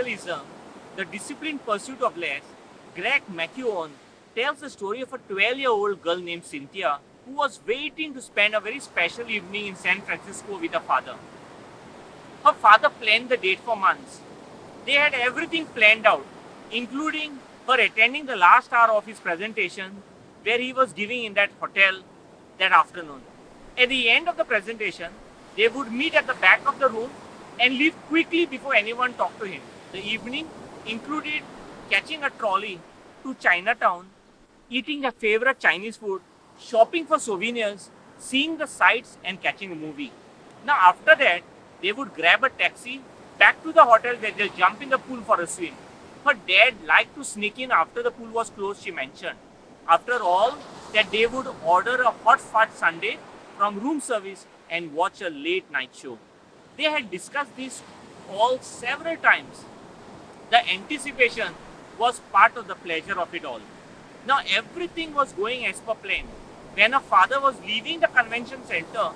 essentialism, the disciplined pursuit of less, Greg McKeown tells the story of a 12-year-old girl named Cynthia who was waiting to spend a very special evening in San Francisco with her father. Her father planned the date for months. They had everything planned out, including her attending the last hour of his presentation where he was giving in that hotel that afternoon. At the end of the presentation, they would meet at the back of the room and leave quickly before anyone talked to him. The evening included catching a trolley to Chinatown, eating their favorite Chinese food, shopping for souvenirs, seeing the sights, and catching a movie. Now, after that, they would grab a taxi back to the hotel where they'll jump in the pool for a swim. Her dad liked to sneak in after the pool was closed, she mentioned. After all, that they would order a hot fudge sundae from room service and watch a late night show. They had discussed this all several times. The anticipation was part of the pleasure of it all. Now everything was going as per plan. When her father was leaving the convention center,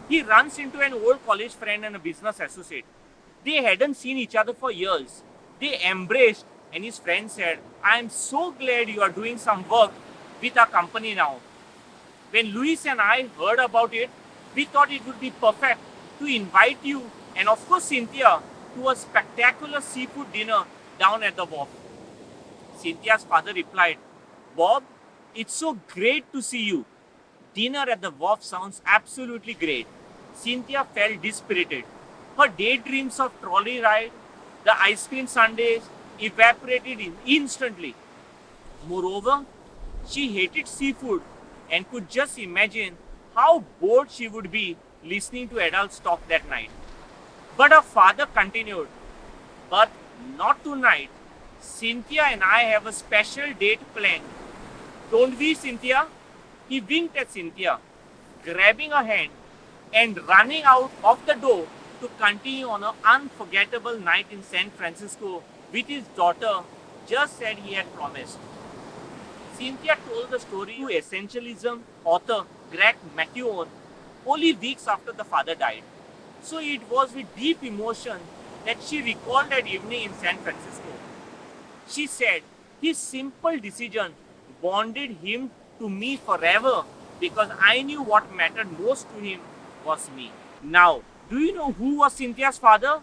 he runs into an old college friend and a business associate. They hadn't seen each other for years. They embraced, and his friend said, "I am so glad you are doing some work with our company now." When Luis and I heard about it, we thought it would be perfect to invite you and of course Cynthia to a spectacular seafood dinner down at the wharf. Cynthia's father replied, "Bob, it's so great to see you. Dinner at the wharf sounds absolutely great." Cynthia felt dispirited. Her daydreams of trolley ride, the ice cream sundaes evaporated instantly. Moreover, she hated seafood and could just imagine how bored she would be listening to adults talk that night. But her father continued, "But not tonight. Cynthia and I have a special date planned. Don't we, Cynthia?" He winked at Cynthia, grabbing her hand and running out of the door to continue on an unforgettable night in San Francisco with his daughter, just as he had promised. Cynthia told the story to essentialism author Greg McKeown only weeks after the father died. So it was with deep emotion that she recalled that evening in San Francisco. She said, "His simple decision bonded him to me forever because I knew what mattered most to him was me." Now, do you know who was Cynthia's father?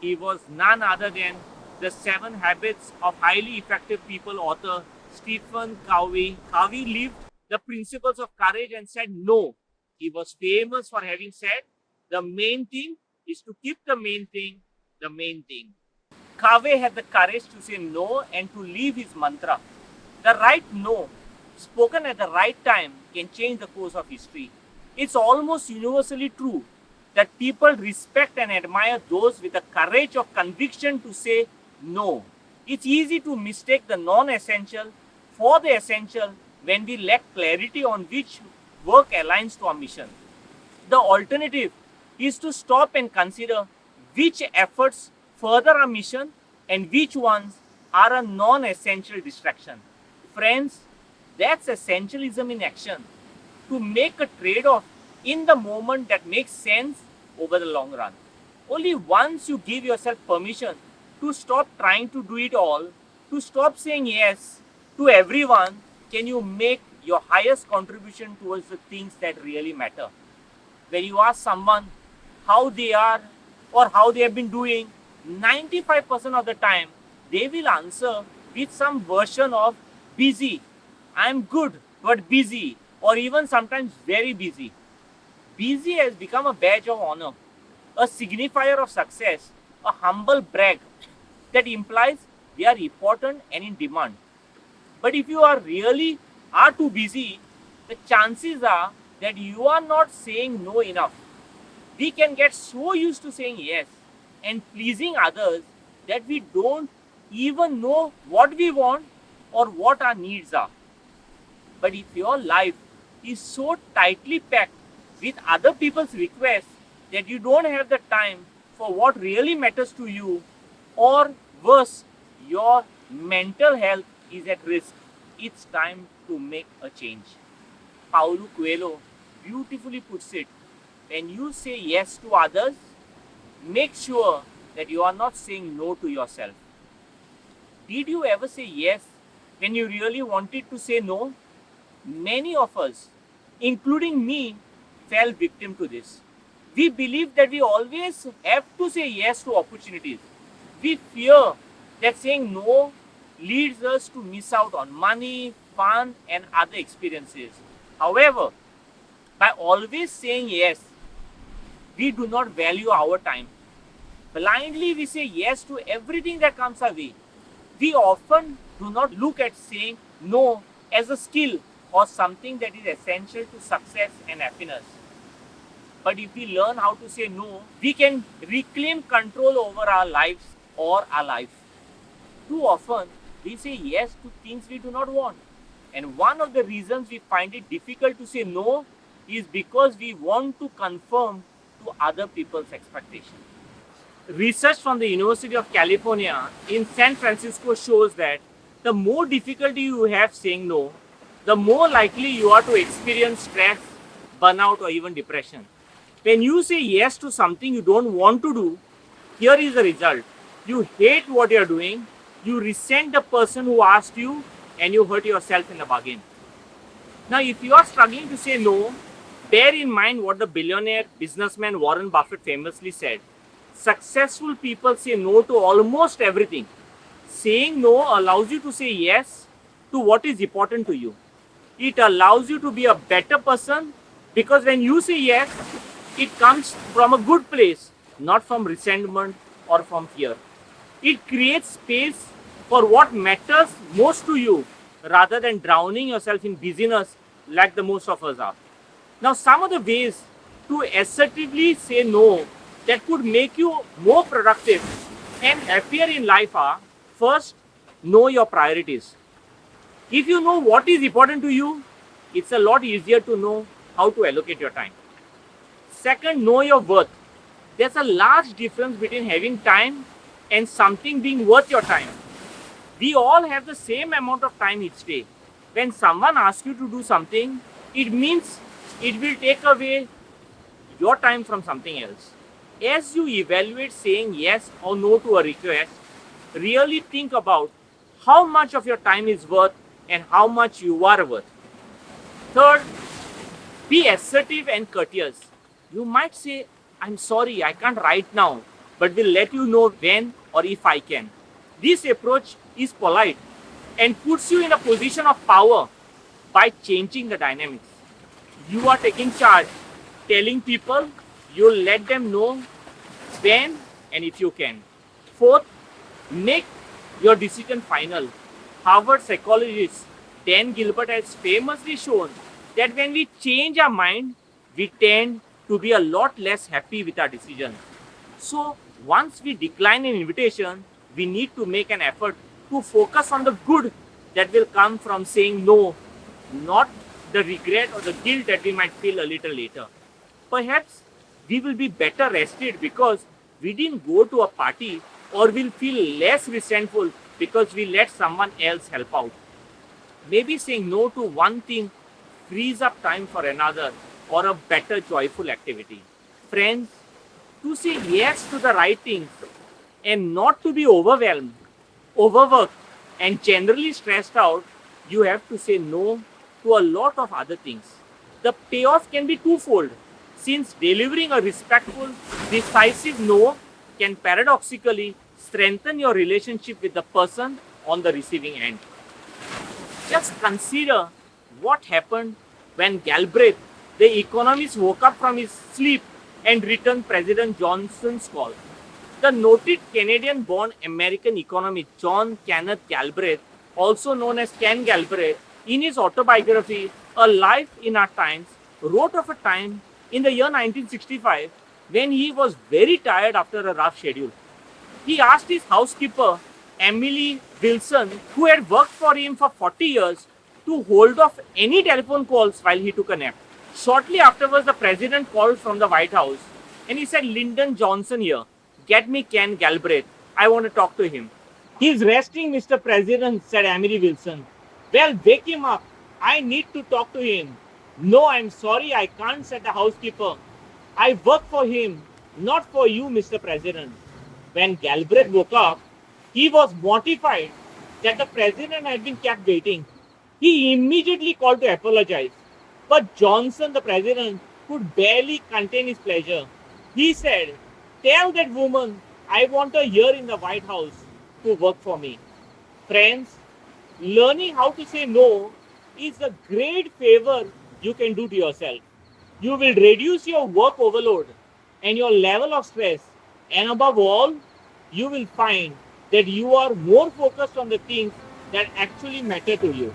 He was none other than the 7 Habits of Highly Effective People author Stephen Covey. Covey lived the principles of courage and said no. He was famous for having said, "The main thing is to keep the main thing the main thing." Covey had the courage to say no and to live his mantra. The right no, spoken at the right time, can change the course of history. It's almost universally true that people respect and admire those with the courage of conviction to say no. It's easy to mistake the non-essential for the essential when we lack clarity on which work aligns to our mission. The alternative is to stop and consider which efforts further our mission and which ones are a non-essential distraction. Friends, that's essentialism in action. To make a trade-off in the moment that makes sense over the long run. Only once you give yourself permission to stop trying to do it all, to stop saying yes to everyone, can you make your highest contribution towards the things that really matter. When you ask someone how they are or how they have been doing, 95% of the time they will answer with some version of busy, "I'm good but busy," or even sometimes very busy. Busy has become a badge of honor, a signifier of success, a humble brag that implies we are important and in demand. But if you are too busy, the chances are that you are not saying no enough. We can get so used to saying yes and pleasing others that we don't even know what we want or what our needs are. But if your life is so tightly packed with other people's requests that you don't have the time for what really matters to you, or worse, your mental health is at risk, it's time to make a change. Paulo Coelho beautifully puts it, when you say yes to others, make sure that you are not saying no to yourself. Did you ever say yes when you really wanted to say no? Many of us, including me, fell victim to this. We believe that we always have to say yes to opportunities. We fear that saying no leads us to miss out on money, fun, and other experiences. However, by always saying yes, we do not value our time. Blindly, we say yes to everything that comes our way. We often do not look at saying no as a skill or something that is essential to success and happiness. But if we learn how to say no, we can reclaim control over our lives or our life. Too often, we say yes to things we do not want. And one of the reasons we find it difficult to say no is because we want to conform to other people's expectations. Research from the University of California in San Francisco shows that the more difficulty you have saying no, the more likely you are to experience stress, burnout, or even depression. When you say yes to something you don't want to do, here is the result. You hate what you are doing, you resent the person who asked you, and you hurt yourself in the bargain. Now, if you are struggling to say no, bear in mind what the billionaire businessman Warren Buffett famously said. Successful people say no to almost everything. Saying no allows you to say yes to what is important to you. It allows you to be a better person because when you say yes, it comes from a good place, not from resentment or from fear. It creates space for what matters most to you rather than drowning yourself in busyness like the most of us are. Now, some of the ways to assertively say no that could make you more productive and happier in life are: first, know your priorities. If you know what is important to you, it's a lot easier to know how to allocate your time. Second, know your worth. There's a large difference between having time and something being worth your time. We all have the same amount of time each day. When someone asks you to do something, it means it will take away your time from something else. As you evaluate saying yes or no to a request, really think about how much of your time is worth and how much you are worth. Third, be assertive and courteous. You might say, I'm sorry, I can't right now, but will let you know when or if I can. This approach is polite and puts you in a position of power by changing the dynamics. You are taking charge, telling people you'll let them know when and if you can. Fourth, make your decision final. Harvard psychologist Dan Gilbert has famously shown that when we change our mind, we tend to be a lot less happy with our decision. So, once we decline an invitation, we need to make an effort to focus on the good that will come from saying no, not the regret or the guilt that we might feel a little later. Perhaps we will be better rested because we didn't go to a party, or we'll feel less resentful because we let someone else help out. Maybe saying no to one thing frees up time for another or a better joyful activity. Friends, to say yes to the right things and not to be overwhelmed, overworked, and generally stressed out, you have to say no to a lot of other things. The payoff can be twofold, since delivering a respectful, decisive no can paradoxically strengthen your relationship with the person on the receiving end. Just consider what happened when Galbraith, the economist, woke up from his sleep and returned President Johnson's call. The noted Canadian-born American economist John Kenneth Galbraith, also known as Ken Galbraith, in his autobiography, A Life in Our Times, wrote of a time in the year 1965 when he was very tired after a rough schedule. He asked his housekeeper, Emily Wilson, who had worked for him for 40 years, to hold off any telephone calls while he took a nap. Shortly afterwards, the president called from the White House and he said, Lyndon Johnson here. Get me Ken Galbraith. I want to talk to him. He's resting, Mr. President, said Emily Wilson. Well, wake him up. I need to talk to him. No, I'm sorry, I can't, said the housekeeper. I work for him, not for you, Mr. President. When Galbraith woke up, he was mortified that the president had been kept waiting. He immediately called to apologize. But Johnson, the president, could barely contain his pleasure. He said, "Tell that woman I want her here in the White House to work for me." Friends, learning how to say no is a great favor you can do to yourself. You will reduce your work overload and your level of stress. And above all, you will find that you are more focused on the things that actually matter to you.